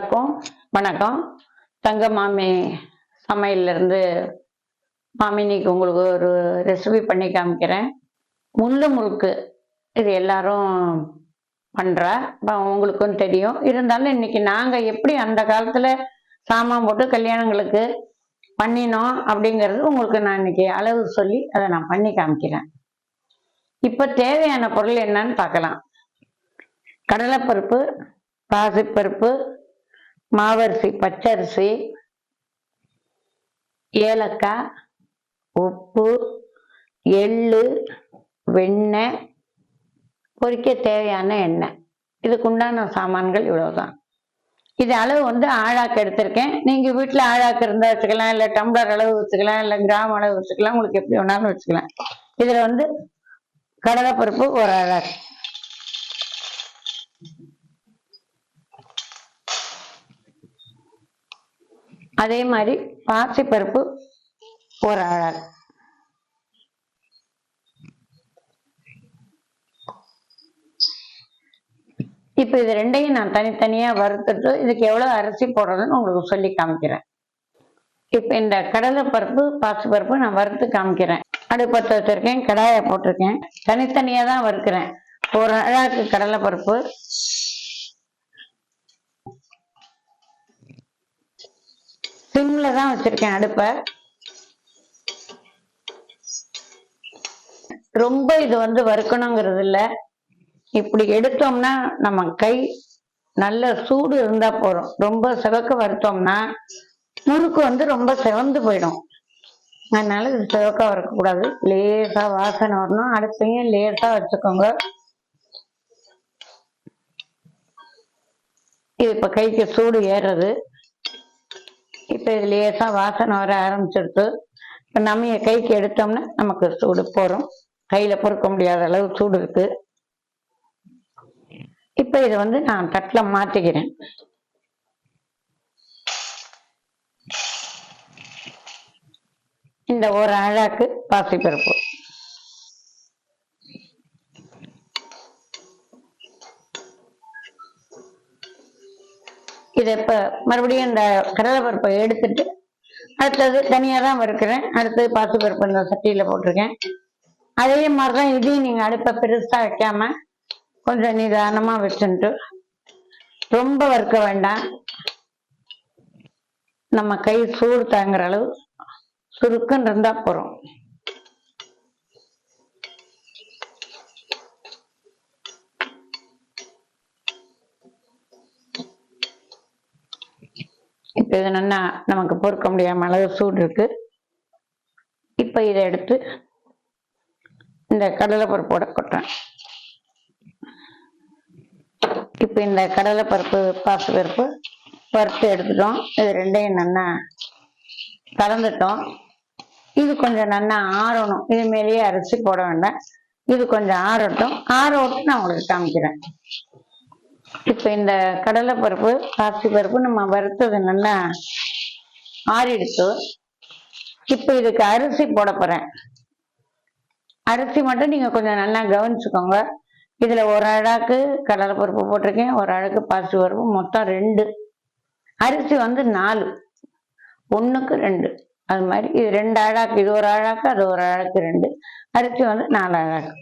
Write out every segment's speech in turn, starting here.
எல்லாருக்கும் வணக்கம். தங்க மாமி சமையல்ல இருந்து மாமி இன்னைக்கு உங்களுக்கு ஒரு ரெசிபி பண்ணி காமிக்கிறேன். முள்ளு முறுக்கு இது எல்லாரும் பண்றா, உங்களுக்கும் தெரியும். இருந்தாலும் இன்னைக்கு நாங்க எப்படி அந்த காலத்துல சாமான் போட்டு கல்யாணங்களுக்கு பண்ணினோம் அப்படிங்கிறது உங்களுக்கு நான் இன்னைக்கு அளவு சொல்லி அதை நான் பண்ணி காமிக்கிறேன். இப்ப தேவையான பொருள் என்னன்னு பார்க்கலாம். கடலைப்பருப்பு, பாசிப்பருப்பு, மாவரிசி, பச்சரிசி, ஏலக்காய், உப்பு, எள்ளு, வெண்ணெய், பொரிக்க தேவையான எண்ணெய். இதுக்குண்டான சாமான்கள் இவ்வளவுதான். இது அளவு வந்து ஆழாக்கு எடுத்திருக்கேன். நீங்க வீட்டுல ஆழாக்கு இருந்தா வச்சுக்கலாம், இல்ல டம்ளர் அளவு வச்சுக்கலாம், இல்ல கிராம் அளவு வச்சுக்கலாம், உங்களுக்கு எப்படி வேணாலும் வச்சுக்கலாம். இதுல வந்து கடலைப்பருப்பு ஒரு ஆழாக்கு, அதே மாதிரி பாசிப்பருப்பு ஒரு அழகு, இப்ப இது ரெண்டையும் நான் தனித்தனியா வறுத்துட்டு இதுக்கு எவ்வளவு அரிசி போடுறதுன்னு உங்களுக்கு சொல்லி காமிக்கிறேன். இப்ப இந்த கடலைப்பருப்பு பாசிப்பருப்பு நான் வறுத்து காமிக்கிறேன். அடுப்பத்த வச்சிருக்கேன், கடாய போட்டிருக்கேன். தனித்தனியா தான் வறுக்கிறேன். ஒரு அழகு கடலைப்பருப்பு, சிம்ல தான் வச்சிருக்கேன் அடுப்ப. ரொம்ப இது வந்து வறுக்கணுங்கிறது இல்ல. இப்படி எடுத்தோம்னா நம்ம கை நல்ல சூடு இருந்தா போறோம். ரொம்ப சிவக்க வறுத்தோம்னா முறுக்கு வந்து ரொம்ப சிவந்து போயிடும். அதனால இது சிவக்க வறுக்க கூடாது. லேசா வாசனை வரணும். அடுப்பையும் லேசா வச்சுக்கோங்க. இது இப்ப கைக்கு சூடு ஏறுறது. இப்ப இது லேசா வாசனை வர ஆரம்பிச்சிருச்சு. இப்ப நம்ம கைக்கு எடுத்தோம்னா நமக்கு சூடு போறோம். கையில பொறுக்க முடியாத அளவு சூடு இருக்கு. இப்ப இதை வந்து நான் தட்டுல மாத்திக்கிறேன். இந்த ஒரு அழாக்கு பாசிப்பருப்பு, இதை இப்ப மறுபடியும் இந்த கடலைப்பருப்பை எடுத்துட்டு அடுத்தது தனியா தான் வறுக்கிறேன். அடுத்தது பாசிப்பருப்பு இந்த சட்டியில போட்டிருக்கேன். அதே மாதிரிதான் இதையும் நீங்க அடுப்பை பெருசா வைக்காம கொஞ்சம் நிதானமா வச்சுட்டு, ரொம்ப வறுக்க வேண்டாம். நம்ம கை சூடு தாங்குற அளவு சுருக்குன்னு இருந்தா போறோம். இப்ப இது நல்லா நமக்கு பொறுக்க முடியாம அளவு சூடு இருக்கு. இப்ப இதை எடுத்து இந்த கடலைப்பருப்போட கொட்டுறேன். இப்ப இந்த கடலைப்பருப்பு பாசிப்பருப்பு வறுத்து எடுத்துட்டோம். இது ரெண்டையும் நல்லா கலந்துட்டோம். இது கொஞ்சம் நல்லா ஆறணும். இது மேலேயே அரிசி போட வேண்டாம். இது கொஞ்சம் ஆறட்டும். ஆற விட்டு நான் உங்களுக்கு காமிக்கிறேன். இப்ப இந்த கடலைப்பருப்பு பாசிப்பருப்பு நம்ம வறுத்தது நல்லா ஆறிடுச்சு. இப்ப இதுக்கு அரிசி போட போறேன். அரிசி மட்டும் நீங்க கொஞ்சம் நல்லா கவனிச்சுக்கோங்க. இதுல ஒரு அழகு கடலைப்பருப்பு போட்டிருக்கேன், ஒரு அழகு பாசிப்பருப்பு, மொத்தம் 2. அரிசி வந்து 4, 1க்கு 2. அது மாதிரி இது 2 அழகு, இது ஒரு அழகு, அது ஒரு அழகு 2. அரிசி வந்து 4 அழகு.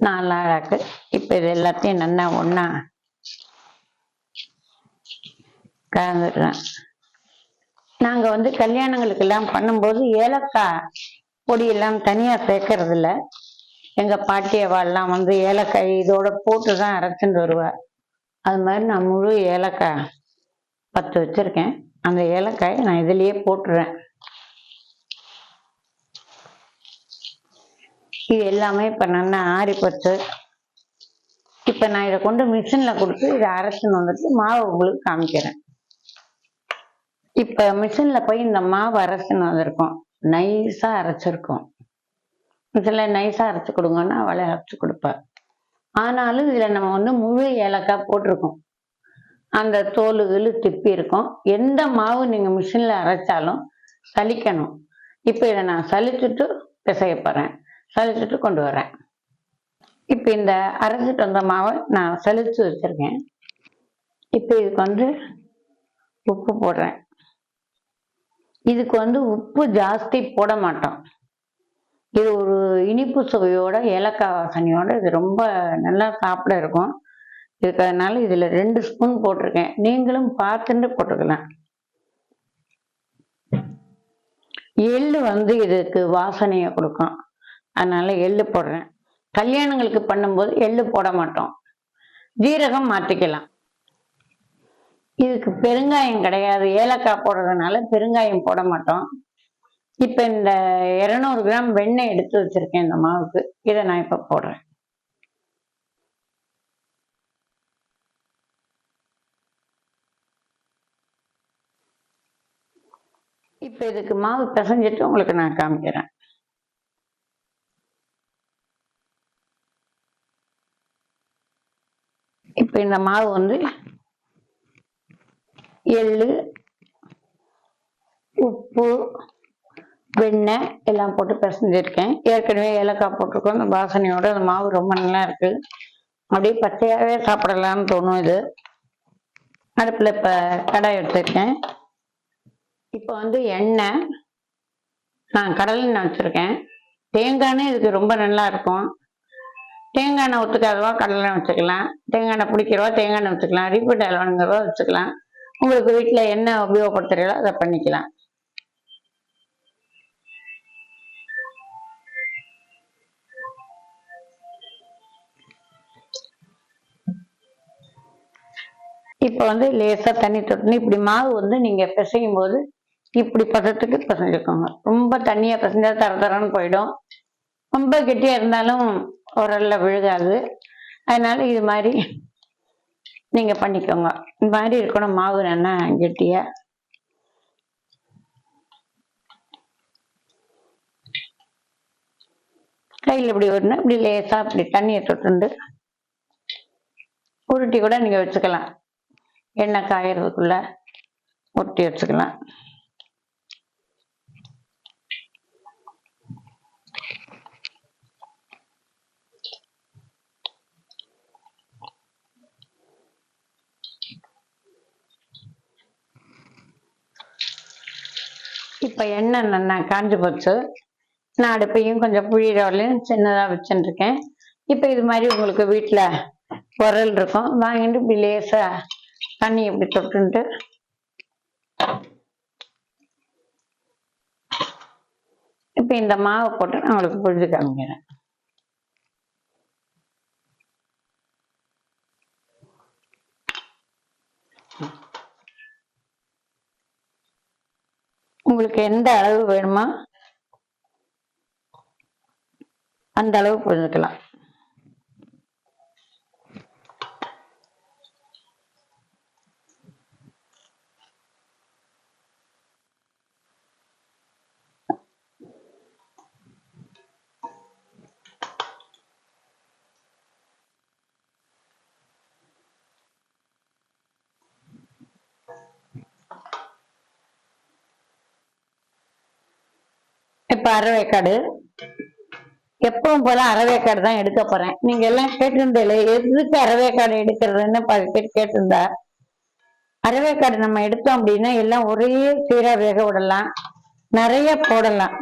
நல்லா இருக்கு. இப்ப இது எல்லாத்தையும் நல்லா ஒண்ணா கலந்துக்கிறேன். நாங்க வந்து கல்யாணங்களுக்கு எல்லாம் பண்ணும்போது ஏலக்காய் பொடி எல்லாம் தனியா சேர்க்கறது இல்ல. எங்க பாட்டியவாள்லாம் வந்து ஏலக்காய் இதோட போட்டுதான் அரைச்சுட்டு வருவார். அது மாதிரி நான் முழு ஏலக்காய் 10 வச்சிருக்கேன். அந்த ஏலக்காயை நான் இதுலயே போட்டுறேன். இது எல்லாமே இப்ப நல்லா ஆறி போச்சு. இப்ப நான் இதை கொண்டு மிஷின்ல கொடுத்து இதை அரைச்சுன்னு வந்துட்டு மாவு உங்களுக்கு காமிக்கிறேன். இப்ப மிஷின்ல போய் இந்த மாவு அரைச்சுன்னு வந்திருக்கோம். நைஸா அரைச்சிருக்கோம். சில நைஸாக அரைச்சி கொடுங்கன்னா அவளை அரைச்சி கொடுப்பேன். ஆனாலும் இதில் நம்ம வந்து முழு ஏலக்காய் போட்டிருக்கோம். அந்த தோலுகள் திப்பி இருக்கும். எந்த மாவு நீங்கள் மிஷினில் அரைச்சாலும் சலிக்கணும். இப்போ இதை நான் சலிச்சுட்டு பிசைய போகிறேன். சலிச்சுட்டு கொண்டு வரேன். இப்போ இந்த அரைச்சிட்டு வந்த மாவை நான் சலிச்சு வச்சுருக்கேன். இப்போ இதுக்கு வந்து உப்பு போடுறேன். இதுக்கு வந்து உப்பு ஜாஸ்தி போட மாட்டோம். இது ஒரு இனிப்பு சுவையோட ஏலக்காய் வாசனையோட இது ரொம்ப நல்லா சாப்பிட இருக்கும். இதுக்கு அதனால இதில் 2 ஸ்பூன் போட்டிருக்கேன். நீங்களும் பார்த்துட்டு போட்டுக்கலாம். எள்ளு வந்து இதுக்கு வாசனையை கொடுக்கும். அதனால எள்ளு போடுறேன். கல்யாணங்களுக்கு பண்ணும்போது எள்ளு போட மாட்டோம். ஜீரகம் மாற்றிக்கலாம். இதுக்கு பெருங்காயம் கிடையாது. ஏலக்காய் போடுறதுனால பெருங்காயம் போட மாட்டோம். இப்போ இந்த 200 கிராம் வெண்ணெய் எடுத்து வச்சிருக்கேன் இந்த மாவுக்கு. இதை நான் இப்போ போடுறேன். இப்போ இதுக்கு மாவு பிசைஞ்சிட்டு உங்களுக்கு நான் காமிக்கிறேன். இப்போ இந்த மாவு வந்து எள்ளு, உப்பு, வெண்ணெய் எல்லாம் போட்டு பிசைஞ்சிருக்கேன். ஏற்கனவே ஏலக்காய் போட்டிருக்கோம். இந்த வாசனையோட அந்த மாவு ரொம்ப நல்லா இருக்கு. அப்படியே பச்சையாகவே சாப்பிடலாம்னு தோணும். இது அடுப்பில் இப்போ கடாய் எடுத்துருக்கேன். இப்போ வந்து எண்ணெய், நான் கடலை எண்ணெய் வச்சுருக்கேன். தேங்காய் எண்ணெய் இதுக்கு ரொம்ப நல்லா இருக்கும். தேங்காய் எண்ணெய் ஒத்துக்காதவா கடலை எண்ணெய் வச்சுக்கலாம். தேங்காய் எண்ணெய் பிடிக்கிறவா தேங்காய் எண்ணெய் வச்சுக்கலாம். ரீஃபைண்ட் ஆயில் வேணுங்கிறவா வச்சுக்கலாம். உங்களுக்கு வீட்டில் என்ன உபயோகப்படுத்துறீங்களோ அதை பண்ணிக்கலாம். இப்போ வந்து லேசாக தண்ணி தொட்டுன்னு இப்படி மாவு வந்து நீங்கள் பிசையும் போது இப்படி பதத்துக்கு பிசைஞ்சுக்கோங்க. ரொம்ப தண்ணியாக பிசைஞ்சா தரன்னு போயிடும். ரொம்ப கெட்டியாக இருந்தாலும் உரல்ல விழுகாது. அதனால இது மாதிரி நீங்கள் பண்ணிக்கோங்க. இந்த மாதிரி இருக்கணும் மாவு நல்லா கெட்டியாக. கையில் இப்படி ஒன்று இப்படி லேசாக இப்படி தண்ணியை தொட்டுண்டு உருட்டி கூட நீங்கள் வச்சுக்கலாம். எண்ணெய் காயறதுக்குள்ள உருட்டி வச்சுக்கலாம். இப்போ எண்ணெய் நல்லா காஞ்சி போச்சு. நான் அடுப்பையும் கொஞ்சம் புழியிற வரலையும் சின்னதாக வச்சுருக்கேன். இப்போ இது மாதிரி உங்களுக்கு வீட்டில் உரல் இருக்கும். வாங்கிட்டு இப்படி லேசாக தண்ணி இப்படி தொட்டுன்ட்டு இப்போ இந்த மாவை போட்டு நான் உங்களுக்கு புழிஞ்சு காமிக்கிறேன். உங்களுக்கு எந்த அளவு வேணுமோ அந்த அளவு புரிஞ்சுக்கலாம். இப்ப அரைவேக்காடு எப்பவும் போல அரைவேக்காடு தான் எடுக்க போறேன். நீங்க எல்லாம் கேட்டிருந்தீங்களே எதுக்கு அரைவேக்காடு எடுக்கிறதுன்னு 10 பேர் கேட்டிருந்தா. அரைவேக்காடு நம்ம எடுத்தோம் அப்படின்னா எல்லாம் ஒரே சீரா வேக விடலாம், நிறைய போடலாம்.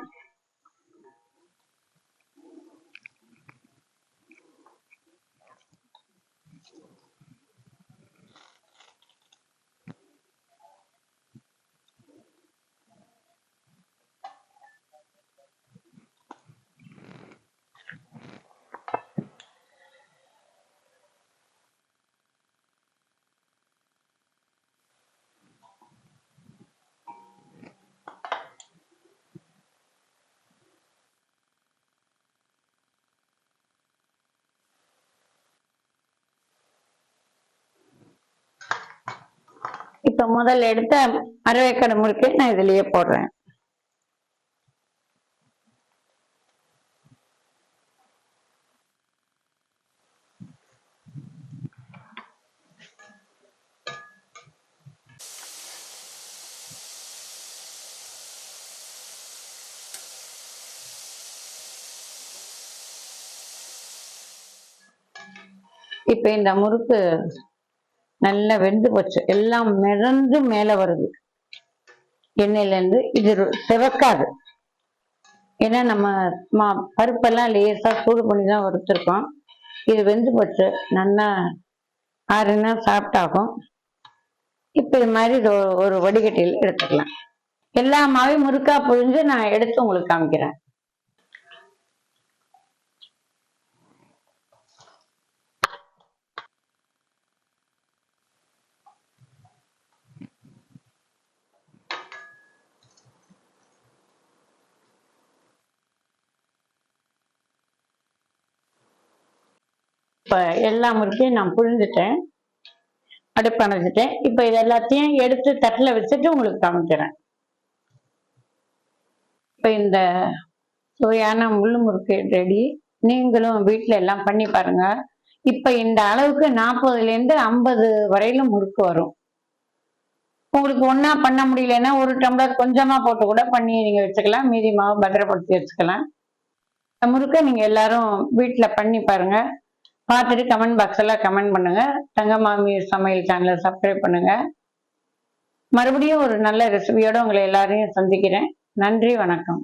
இப்ப முதல்ல எடுத்த அரைவேக்காடு முறுக்கு நான் இதுலயே போடுறேன். இப்ப இந்த முறுக்கு நல்லா வெந்து போச்சு, எல்லாம் மிதந்து மேல வருது எண்ணெயில இருந்து. இது சிவக்காது, ஏன்னா நம்ம பருப்பெல்லாம் லேசா சூடு பண்ணி தான் வறுத்துருக்கோம். இது வெந்து போச்சு, நல்லா ஆறுனா சாப்பிட்டாகும். இப்ப இது மாதிரி ஒரு வடிகட்டியில் எடுத்துக்கலாம். எல்லா மாவையும் முறுக்கா புழிஞ்சு நான் எடுத்து உங்களுக்கு காமிக்கிறேன். இப்ப எல்லா முறுக்கையும் நான் புழிஞ்சிட்டேன், அடுப்பு அணைச்சிட்டேன். இப்ப இது எல்லாத்தையும் எடுத்து தட்டுல வச்சுட்டு உங்களுக்கு காமிக்கிறேன். இப்ப இந்த சுவையான முள்ளு முறுக்கு ரெடி. நீங்களும் வீட்டுல எல்லாம் பண்ணி பாருங்க. இப்ப இந்த அளவுக்கு 40ல இருந்து 50 வரையிலும் முறுக்கு வரும். உங்களுக்கு ஒண்ணா பண்ண முடியலன்னா ஒரு டம்ளர் கொஞ்சமா போட்டு கூட பண்ணி நீங்க வச்சுக்கலாம், மீதி மாவு பத்திரப்படுத்தி வச்சுக்கலாம். இந்த முறுக்க நீங்க எல்லாரும் வீட்டுல பண்ணி பாருங்க. பார்த்துட்டு கமெண்ட் பாக்ஸ்ல கமெண்ட் பண்ணுங்க. தங்கமாமி சமையல் சேனலை சப்ஸ்கிரைப் பண்ணுங்க. மறுபடியும் ஒரு நல்ல ரெசிபியோட உங்களை எல்லாரையும் சந்திக்கிறேன். நன்றி, வணக்கம்.